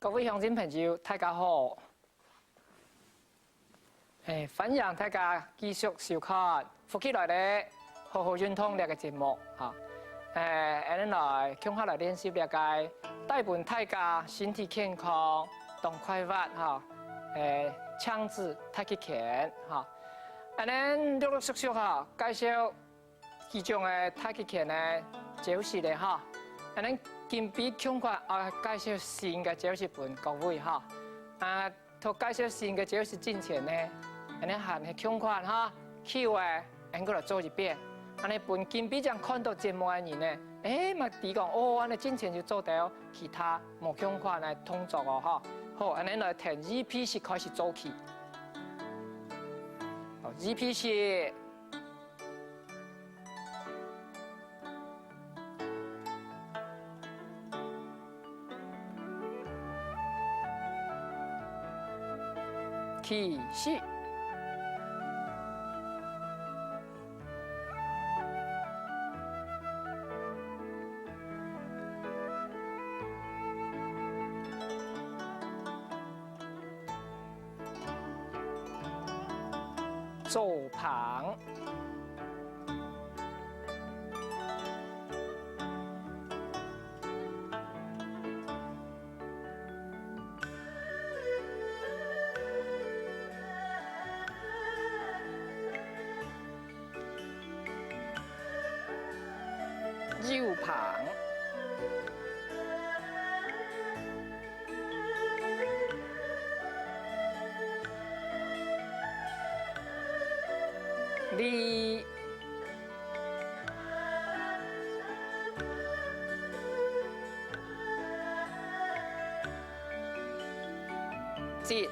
各位乡亲朋友，大家好！欢迎大家继续收看福起来的好好运动这个节目哈。咱来共下来练习这个带本大家身体健康、动快活哈。枪支太极拳哈。咱陆陆续续哈介绍其中的太极拳的招式的哈。咱今比共款介绍新嘅招式本各位哈。在介绍新嘅招式之前呢，咱喊係共款哈，去話咱過來做一遍。咱本今比將看到節目嘅人呢，嘛提講哦，咱之前就做到其他冇共款嘅動作哦哈。好，咱來從 EPC 開始做起。好 ，EPC。起势，走旁，右旁，里，接，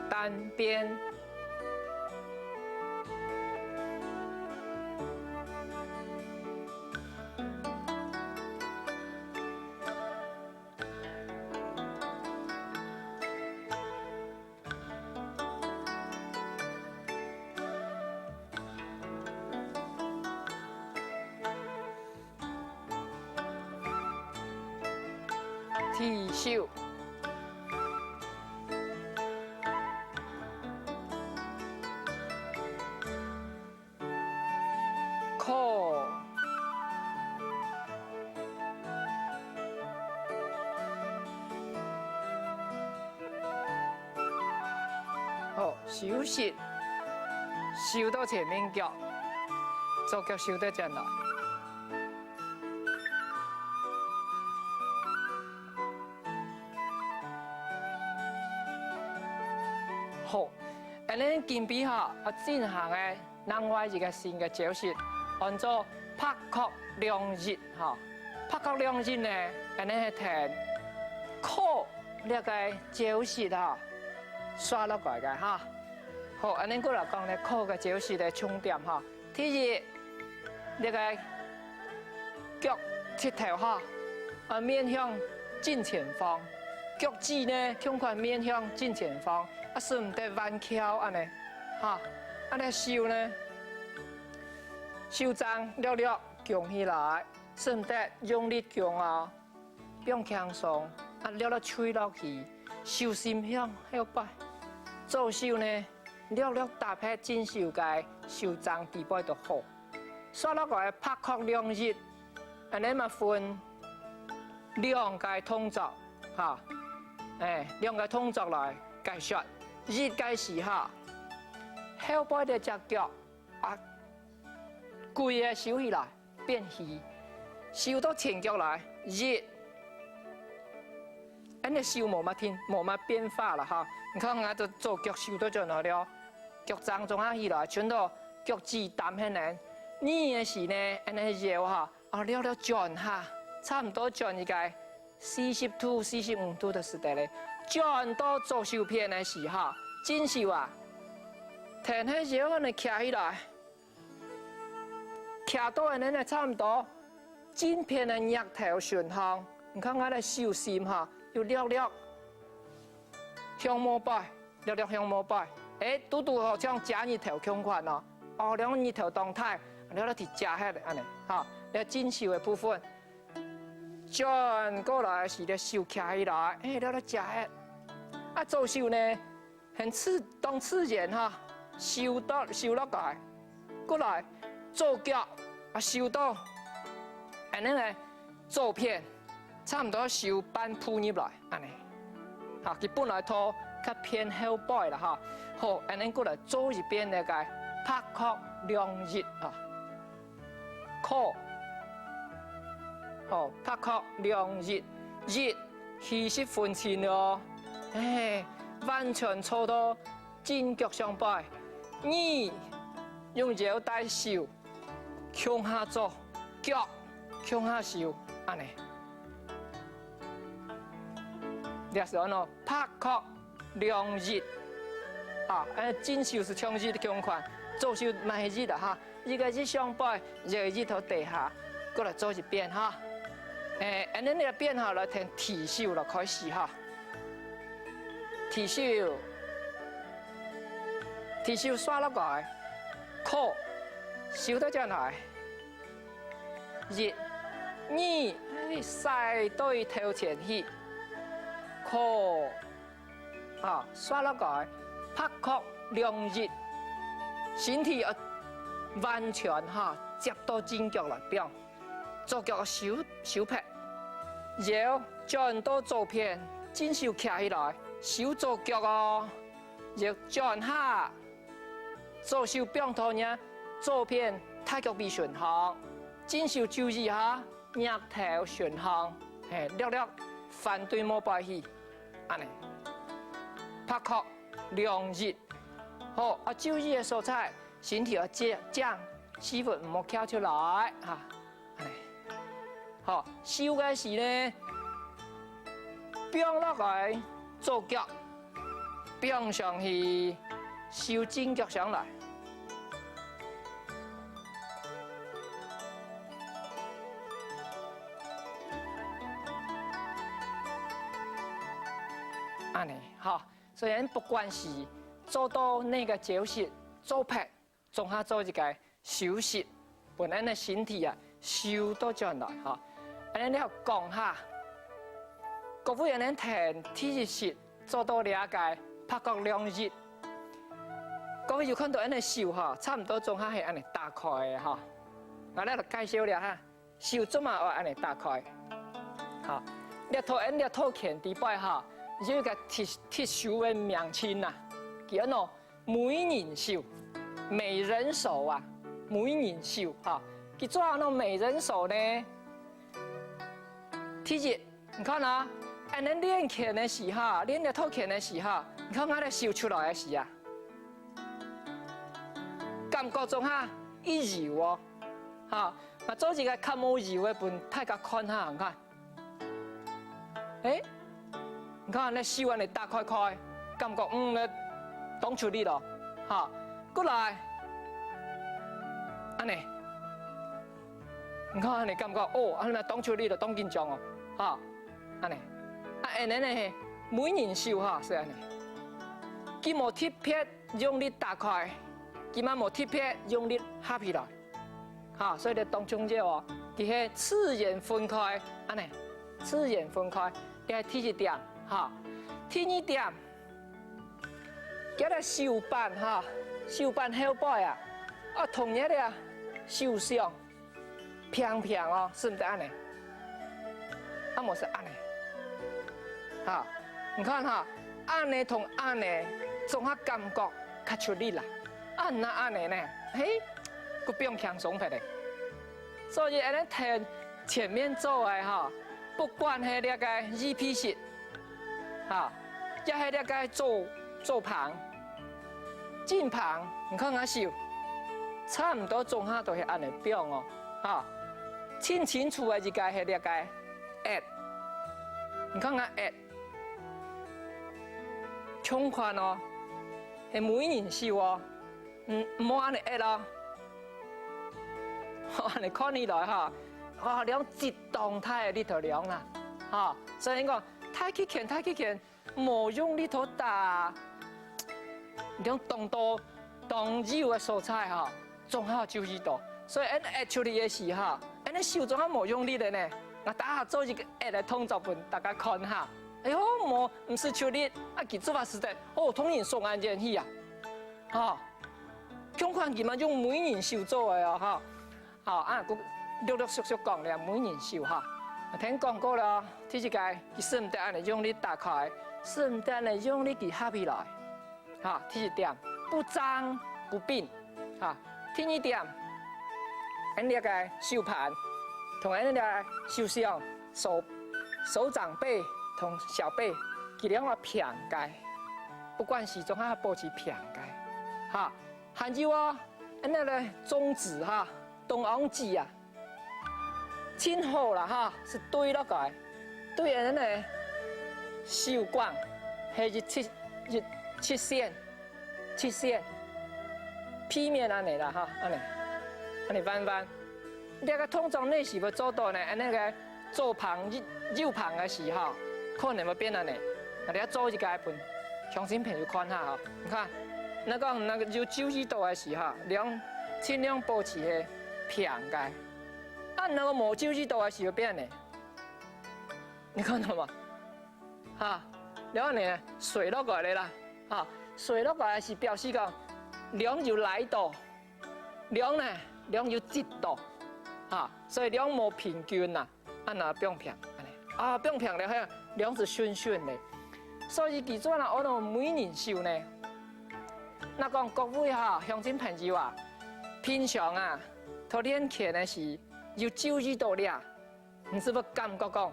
单边，提手。扣，好，收息，收到前面脚，左腳收到正來。好，咱今比哈進行嘅另外一個新嘅招式。按照拍曲兩日哈，拍曲兩日呢，咱係聽靠呢個招式哈，刷落來嘅哈。好，咱過來講呢靠嘅招式嘅重點哈。第一，呢個腳踢頭哈，面向正前方，腳趾呢向款面向正前方，是唔得彎翹安尼哈，安尼手呢。手掌略略拱起來，順帶用力拱啊，不用輕鬆，略略吹落去，手心向後擺。左手呢，略略搭配正手嘅手掌地擺就好。刷落來拍曲兩日，安尼嘛分兩個動作嚇，兩個動作來介紹。日開始嚇，後擺嘅隻腳啊。跪嘅收起來，變起，收到前腳來，熱，咱嘅收冇乜變化啦哈。你看我就左腳收到就哪了，腳掌中下起來，全到腳趾淡起來。呢嘅時呢，咱嘅腰哈，略略轉下，差唔多轉一個40度、45度嘅時代咧，轉到左手片嘅時候，正手啊，停喺腰嗰度企起來。徛到安尼呢，差唔多正片的額頭順向，你看我的手心哈，又略略向膜摆，略略向膜摆。拄拄好像假日头胸款哦，两日头动态，了了伫假迄安尼，了紧手的部分，转过来是了手徛起来，了了假迄，做手呢，很当自然收落来，过来做脚收到，安尼呢做片，差唔多收半铺入来，安尼，佢本来拖较偏后摆啦好，安尼过来做一边那个拍壳两日靠，拍壳两日，气息分清哦，完全做到正脚上摆，你用腰带收，向下做，脚向下收，安尼。历史哦，拍壳两日，正手是长日的胸款，左手卖日啦一个日上摆，一个日头地下，过来做一遍安尼个变来听提手了开始提手刷落来，靠，收到这来，日，晒对头前去。靠，刷落来，拍壳两日，身体完全接到正脚来表，做脚手拍，然后转到左片，正手徛起来，手做脚然后转下，左手表头呢，左片太极臂顺行，正手注意额头顺行，略略反对膜摆去。安尼，拍壳两日，好注意的所在，身体要降，师傅唔好翘出来安尼，好，收的是呢，并落来做脚，并上去收正脚上来。安尼所以不管是做到那个招式做拍，总下做一个休息，把咱的身体收到转来安尼你要讲下，各位人听体育式做到了解拍角两日，各位有看到咱的手差不多总下是安尼打开的我咧就介绍了手怎么安尼打开，你套拳底摆有一个特殊的名称叫做美人手，美人手美人手佢做那美人手呢？体育，你看安尼练拳的时候，练了套拳的时候，你看我咧秀出来的时感觉中一柔做一个较无柔的本大家看你看，你看咧手安尼打开，感觉咧挡出力咯，过来，安尼，你看安尼感觉安尼挡出力就挡紧张安尼，安尼呢美人手是安尼，佢无特别用力打开，佢嘛无特别用力合起来，所以咧当中这佢係自然分开，安尼，自然分开，你係睇一點。第二點，叫做手板手板後擺同樣的手上平平是唔是安尼？無是安尼，你看安尼同安尼，總下感覺較出力啦。那安尼呢？佢不用輕鬆嘅，所以安尼睇前面做的不管係那個2P 式。也係呢個做旁、正旁，你看下手，差唔多總下都係安尼表清清楚的一個係呢個 at， 你看下 at， 胸寬係美人手唔好安尼 at 安尼看起來兩一動態的呢條量啦所以講。太極拳无用力头打，种动肉的蔬菜哈，总好就是多。所以，下处理的时候，你手总还无用力的呢。我打下做一个下来通作本，大家看下。哎呦，唔是处理，啊，其做法实在，通人送安件去啊，哈。恐款佢嘛用每人手做的哦，哈。好啊，陆陆续续讲咧，每人手哈。聽講過啦，第一個佢是唔得安尼用力打開，是唔得安尼用力佢合起來，嚇，第一點不髒不變，嚇，第二點，安呢個手盤同安呢個手上手掌背同小背，佢兩個平解，不管是中下保持平解，嚇，還有啊，安呢個中指哈，東昂指啊。真好啦哈，是对落來，對人呢手管係切線，片面安尼啦哈，安尼彎，你個通常你是要做到呢，安尼個做旁肉旁嘅時候，可能要變安尼，你要做一個盤，向前片就看下哈，你看，那個就90度嘅時候，盡量保持係平嘅。按那個無90度的時候變呢？你看到嗎？哈，然後呢，水落過來啦，哈，水落過來是表示講涼就來到，涼就直到，哈，所以涼無平均呐，按那變平，啊變平了後，涼是順的，所以記住啦，我哋每年修呢，那講各位哈鄉親朋友啊，平常啊，頭練拳的是。有90度了，你是不是感覺講，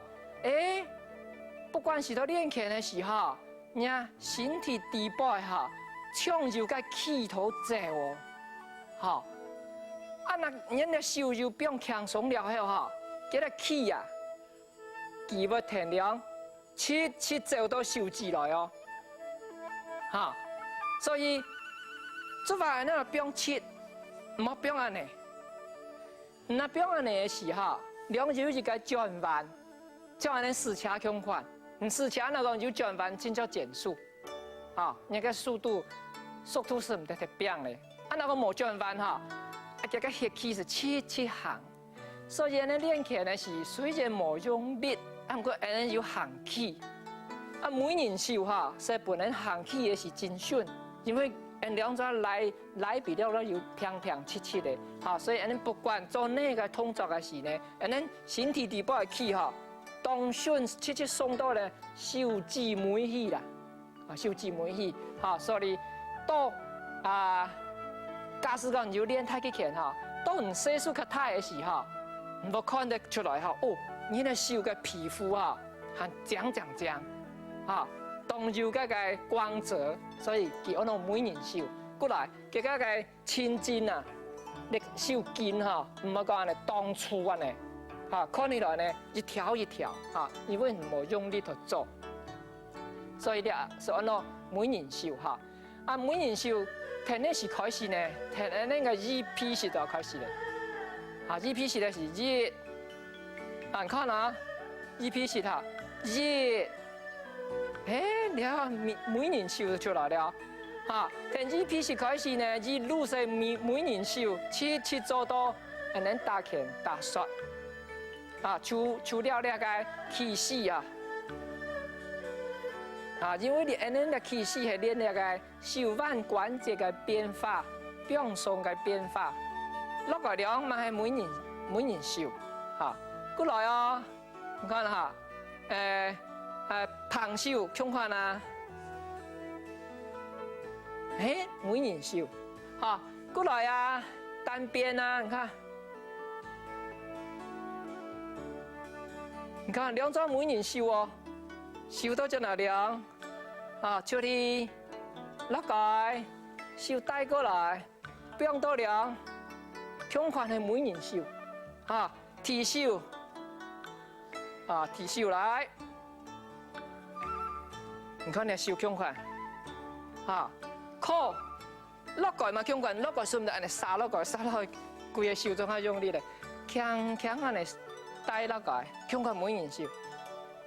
不管是到練拳的時候，你身體底部哈，唱就該氣頭在哦，好，啊那人的手就變輕鬆了後哈，給它氣啊，肌肉停量，切走到手指來哦，好，所以做法那個不用切，唔好不用安尼。那表安尼的時候，兩手一個轉彎，就安尼試車共款。你試車那個就轉彎，真叫減速，啊，那個速度是唔得特變的。啊，那個冇轉彎哈，啊，這個血氣是切行，所以呢練拳呢是雖然冇用力，不過安尼有行氣。啊，每年手哈，所以本人行氣也是真順，因為。兩者來比較有平切的，嚇，所以人不管做哪個動作嘅時呢，人身體底部嘅氣哈，當順切鬆到咧手指尾去啦，啊手指尾去，嚇，所以到假使講要練太極拳哈，當唔歲數較大嘅時候，唔看得出來哈，你嘅手嘅皮膚哈，係講，嚇。動肉嗰個光澤，所以佢按照每年手過來，佢嗰個青筋啊，你手筋哈，唔好講安尼當粗安尼，嚇，看起來呢一條嚇，因為冇用力去做，所以咧是按照每年手嚇，啊每年手從呢時開始呢，從那個EP時就開始咧，嚇 EP時咧是一，你看啊 EP時哈一。了每年手就出來了，嚇！從EP時開始呢，一路是每年手，切做到能打拳打摔，啊，除了那個氣勢啊，啊，因為你那個氣勢係練那個手腕關節嘅變化、放鬆嘅變化，落來了嘛係每年手，嚇！過來哦，你看哈，旁手共款啊，每年手，好，過來啊，單邊啊，你看兩種每年手哦，手到這哪裡啊，手提落來，手帶過來，不用多量，共款係每年手，啊，提手，啊，提手來。你看你手共款，嚇，靠落蓋嘛共款，落蓋是唔得安尼撒落蓋，規個手仲較用力咧，強安尼帶落蓋，共款每年手，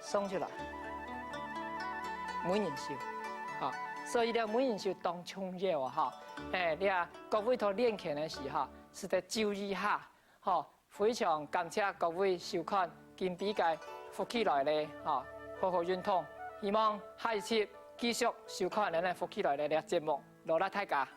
鬆出來。每年秀，哈，所以咧每年秀当冲热哈，你啊各位都练拳的时候，是在注意下，哈，非常感谢各位收看金比界福起来咧，哈，好好运动，希望下一次继续收看咱的福起来咧节目，罗拉大家。